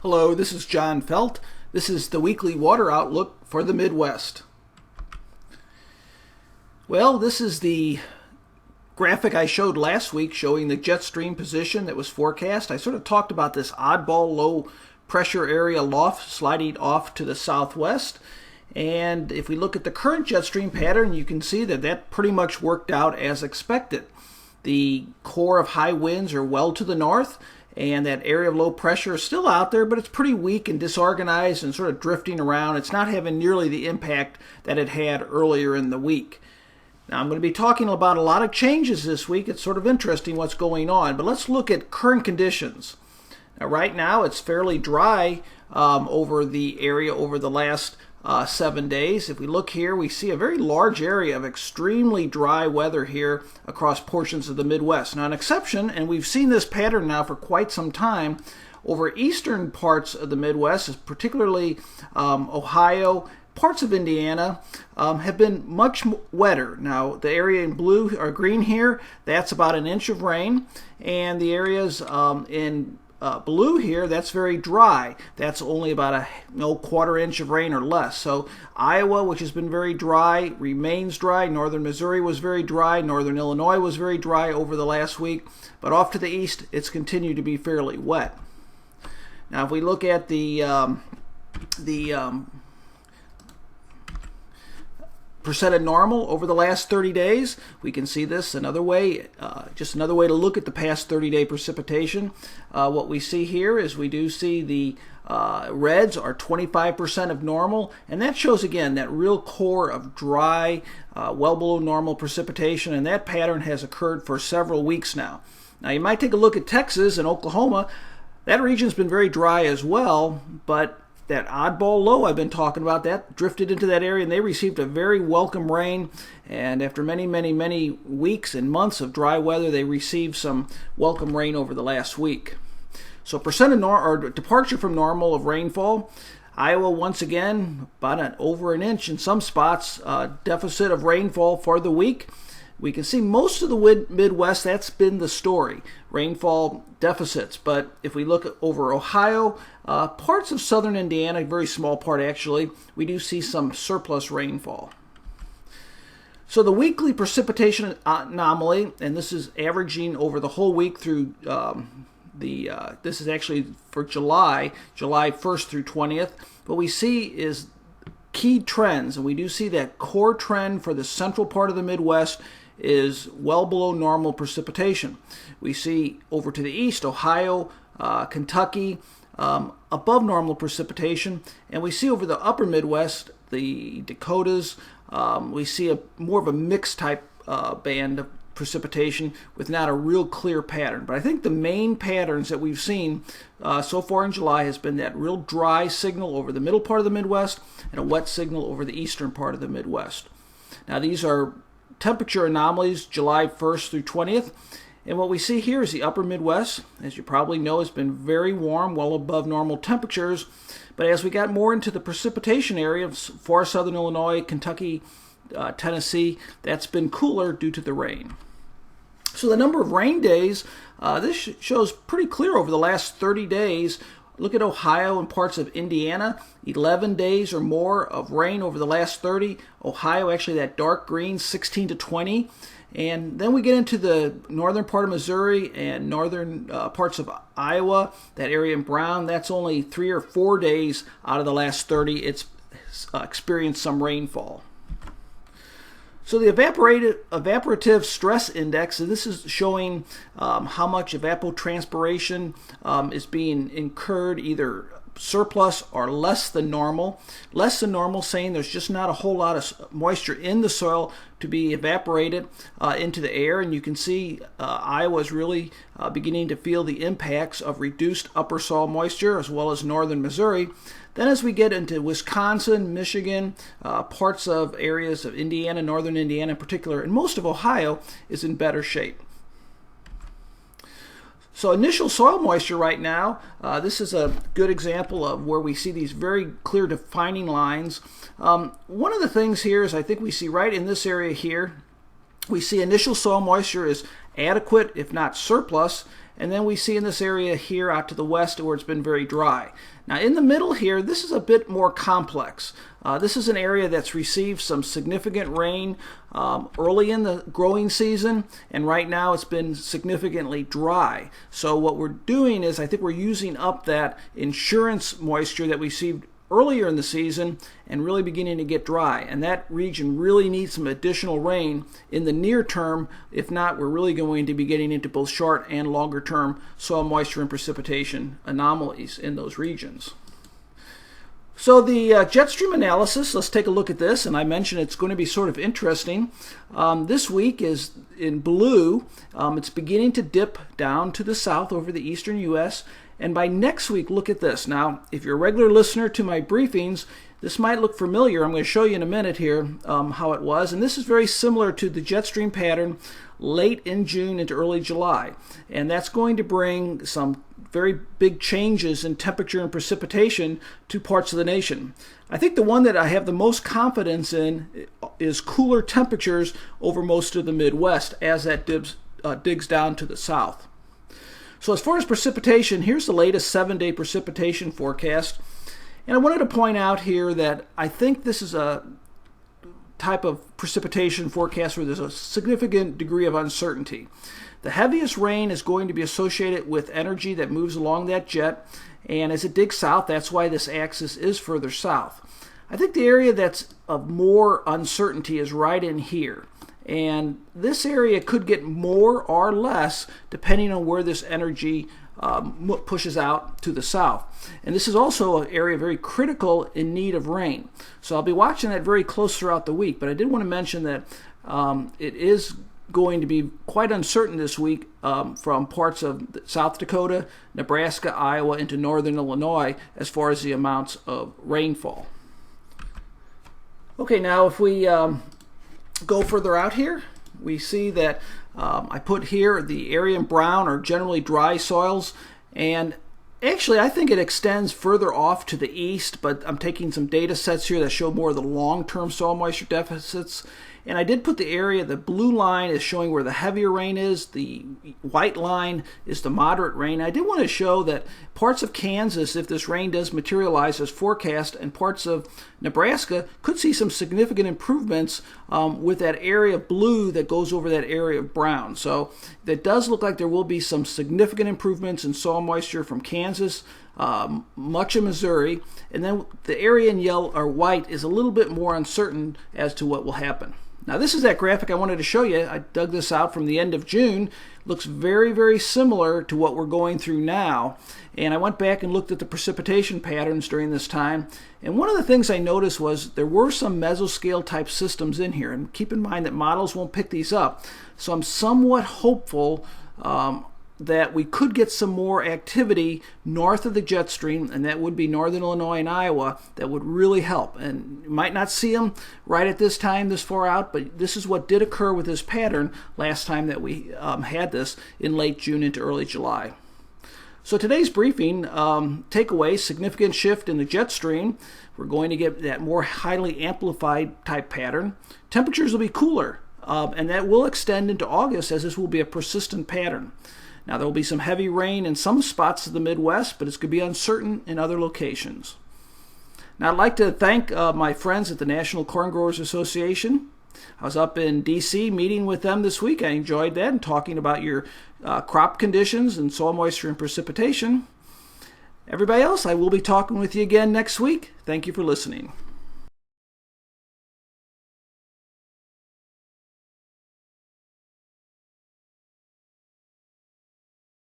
Hello, this is John Feldt. This is the weekly water outlook for the Midwest. Well, this is the graphic I showed last week showing the jet stream position that was forecast. I sort of talked about this oddball low pressure area loft sliding off to the southwest. And if we look at the current jet stream pattern, you can see that that pretty much worked out as expected. The core of high winds are well to the north, and that area of low pressure is still out there, but it's pretty weak and disorganized and sort of drifting around. It's not having nearly the impact that it had earlier in the week. Now, I'm going to be talking about a lot of changes this week. It's sort of interesting what's going on, but let's look at current conditions. Now, right now, it's fairly dry over the area over the last 7 days. If we look here, we see a very large area of extremely dry weather here across portions of the Midwest. Now, an exception, and we've seen this pattern now for quite some time, over eastern parts of the Midwest, particularly Ohio, parts of Indiana, have been much wetter. Now, the area in blue or green here, that's about an inch of rain, and the areas in blue here, that's very dry. That's only about a quarter inch of rain or less. So Iowa, which has been very dry, remains dry. Northern Missouri was very dry. Northern Illinois was very dry over the last week. But off to the east, it's continued to be fairly wet. Now, if we look at the percent of normal over the last 30 days, we can see this another way, just another way to look at the past 30-day precipitation. What we see here is we do see the reds are 25% of normal, and that shows again that real core of dry, well below normal precipitation, and that pattern has occurred for several weeks now. Now, you might take a look at Texas and Oklahoma. That region's been very dry as well, but that oddball low I've been talking about, that drifted into that area, and they received a very welcome rain. And after many weeks and months of dry weather, they received some welcome rain over the last week. So percent of or departure from normal of rainfall, Iowa once again about over an inch in some spots, deficit of rainfall for the week. We can see most of the Midwest, that's been the story, rainfall deficits. But if we look over Ohio, parts of southern Indiana, a very small part actually, we do see some surplus rainfall. So the weekly precipitation anomaly, and this is averaging over the whole week through this is actually for July 1st through 20th. What we see is key trends, and we do see that core trend for the central part of the Midwest is well below normal precipitation. We see over to the east, Ohio, Kentucky, above normal precipitation, and we see over the upper Midwest, the Dakotas, we see more of a mixed type band of precipitation with not a real clear pattern. But I think the main patterns that we've seen so far in July has been that real dry signal over the middle part of the Midwest and a wet signal over the eastern part of the Midwest. Now, these are temperature anomalies July 1st through 20th. And what we see here is the upper Midwest, as you probably know, has been very warm, well above normal temperatures. But as we got more into the precipitation area of far southern Illinois, Kentucky, Tennessee, that's been cooler due to the rain. So the number of rain days, this shows pretty clear over the last 30 days. Look at Ohio and parts of Indiana, 11 days or more of rain over the last 30. Ohio, actually that dark green, 16 to 20. And then we get into the northern part of Missouri and northern parts of Iowa, that area in brown. That's only 3 or 4 days out of the last 30. It's experienced some rainfall. So the evaporative stress index, and this is showing how much evapotranspiration is being incurred, either surplus or less than normal. Less than normal saying there's just not a whole lot of moisture in the soil to be evaporated into the air. And you can see Iowa is really beginning to feel the impacts of reduced upper soil moisture, as well as northern Missouri. Then as we get into Wisconsin, Michigan, parts of areas of Indiana, northern Indiana in particular, and most of Ohio is in better shape. So initial soil moisture right now, this is a good example of where we see these very clear defining lines. One of the things here is I think we see right in this area here, we see initial soil moisture is adequate, if not surplus, and then we see in this area here out to the west where it's been very dry. Now in the middle here, this is a bit more complex. This is an area that's received some significant rain early in the growing season, and right now it's been significantly dry. So what we're doing is I think we're using up that insurance moisture that we received earlier in the season and really beginning to get dry, and that region really needs some additional rain in the near term. If not, we're really going to be getting into both short and longer term soil moisture and precipitation anomalies in those regions. So the jet stream analysis, let's take a look at this, and I mentioned it's going to be sort of interesting. This week is in blue. It's beginning to dip down to the south over the eastern U.S., and by next week, look at this. Now, if you're a regular listener to my briefings, this might look familiar. I'm going to show you in a minute here how it was, and this is very similar to the jet stream pattern late in June into early July, and that's going to bring some very big changes in temperature and precipitation to parts of the nation. I think the one that I have the most confidence in is cooler temperatures over most of the Midwest as that digs down to the south. So as far as precipitation, here's the latest 7-day precipitation forecast. And I wanted to point out here that I think this is a type of precipitation forecast where there's a significant degree of uncertainty. The heaviest rain is going to be associated with energy that moves along that jet, and as it digs south, that's why this axis is further south. I think the area that's of more uncertainty is right in here. And this area could get more or less depending on where this energy pushes out to the south. And this is also an area very critical in need of rain. So I'll be watching that very close throughout the week. But I did want to mention that it is going to be quite uncertain this week from parts of South Dakota, Nebraska, Iowa, into northern Illinois as far as the amounts of rainfall. Okay, now if we go further out here, we see that I put here the area in brown are generally dry soils, and actually I think it extends further off to the east, but I'm taking some data sets here that show more of the long-term soil moisture deficits. And I did put the area, the blue line is showing where the heavier rain is, the white line is the moderate rain. I did want to show that parts of Kansas, if this rain does materialize as forecast, and parts of Nebraska could see some significant improvements with that area of blue that goes over that area of brown. So that does look like there will be some significant improvements in soil moisture from Kansas, much of Missouri, and then the area in yellow or white is a little bit more uncertain as to what will happen. Now this is that graphic I wanted to show you. I dug this out from the end of June. Looks very, very similar to what we're going through now. And I went back and looked at the precipitation patterns during this time. And one of the things I noticed was there were some mesoscale type systems in here. And keep in mind that models won't pick these up. So I'm somewhat hopeful that we could get some more activity north of the jet stream, and that would be northern Illinois and Iowa. That would really help. And you might not see them right at this time this far out, but this is what did occur with this pattern last time that we had this in late June into early July. So today's briefing, takeaway, significant shift in the jet stream. We're going to get that more highly amplified type pattern. Temperatures will be cooler, and that will extend into August as this will be a persistent pattern. Now there will be some heavy rain in some spots of the Midwest, but it's going to be uncertain in other locations. Now I'd like to thank my friends at the National Corn Growers Association. I was up in D.C. meeting with them this week. I enjoyed that and talking about your crop conditions and soil moisture and precipitation. Everybody else, I will be talking with you again next week. Thank you for listening.